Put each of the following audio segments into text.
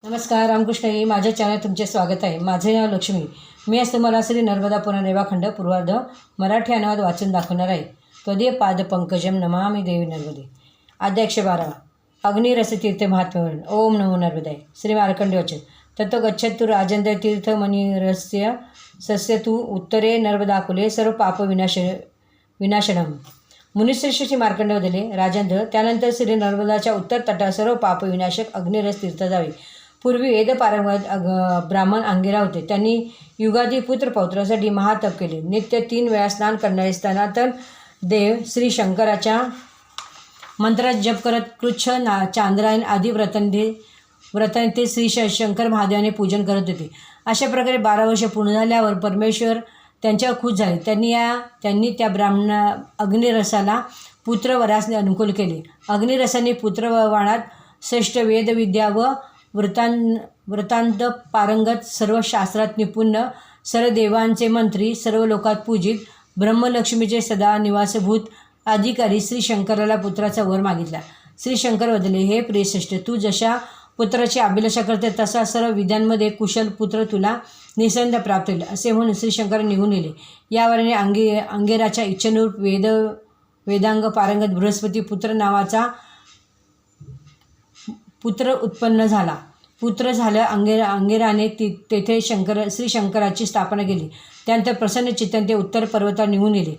नमस्कार रामकृष्ण माझ्या चॅनल तुमचे स्वागत आहे। माझे नाव लक्ष्मी। मी आज तुम्हाला श्री नर्मदा पुराण रेवाखंड पूर्वार्ध मराठी अनुवाद वाचून दाखवणार आहे। त्वदीय पाद पंकजम नमामि देवी नर्मदे। अध्याय 112 अग्निरसतीर्थ महात्म्यवर्णन। ओम नमो नर्मदाय। श्री मार्कंडेय वचन ततो गच्छतु राजेंद्र तीर्थ मणिरस्य सस्य तु उत्तरे नर्मदाकुले सर्व पाप विनाशनम। मुनिश्रेष्ठ श्री मार्कंडेय दिले राजेंद्र त्यानंतर श्री नर्मदाच्या उत्तर तटात सर्व पाप विनाशक अग्निरस तीर्थ जावे। पूर्वी वेद पारंगत ब्राह्मण अंगिरा होते। त्यांनी युगादी पुत्र पौत्रासाठी महातप केले। नित्य 3 वेळा स्नान करणारे सनातन देव श्री शंकराच्या मंत्रात जप करत कृच्छ चांद्रायण आदी व्रताने ते श्री शंकर महादेवाने पूजन करत होते। अशा प्रकारे 12 वर्ष पूर्ण झाल्यावर परमेश्वर त्यांच्यावर खुश झाले। त्यांनी त्या ब्राह्मणा अग्निरसाला पुत्रवरास अनुकूल केले। अग्निरसाने पुत्रवाणात श्रेष्ठ वेदविद्या व वृत्तांत पारंगत, सर्व शास्त्रात निपुण, सर्व देवांचे मंत्री, सर्व लोकात पूजित, ब्रह्मलक्ष्मीचे सदा निवासभूत अधिकारी श्री शंकराला पुत्राचा वर मागितला। श्री शंकर बदले हे प्रियश्रेष्ठ, तू जशा पुत्राची अभिलाषा करते तसा सर्व विद्यांमध्ये कुशल पुत्र तुला निसंद प्राप्त होईल, असे म्हणून श्री शंकर निघून गेले। यावरने अंगेराच्या इच्छेनुरूप वेदांग पारंगत बृहस्पती पुत्र नावाचा पुत्र उत्पन्न झाला। पुत्र झाल्या अंगेराने तेथे श्री शंकराची स्थापना केली। त्यानंतर प्रसन्न चित्ताने ते उत्तर पर्वतावर निघून गेले।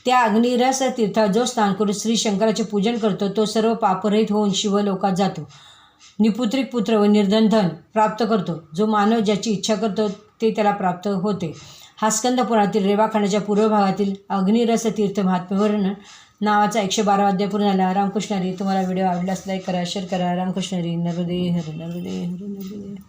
त्या अग्निरस तीर्थात जो स्नान करून श्री शंकराचे पूजन करतो तो सर्व पापरहित होऊन शिवलोकात जातो। निपुत्रिक पुत्र व निर्धन धन प्राप्त करतो। जो मानव ज्याची इच्छा करतो ते त्याला प्राप्त होते। हा स्कंद पुराणातील रेवाखंडाच्या पूर्व भागातील अग्निरस तीर्थ महात्म्यवर्णन नावाचा 112 अध्याय पूर्ण झाला। रामकृष्ण हरी। तुम्हाला व्हिडिओ आवडल्यास लाईक करा, शेअर करा। रामकृष्ण हरी। नर्मदे हर नर्मदे हर नर्मदे।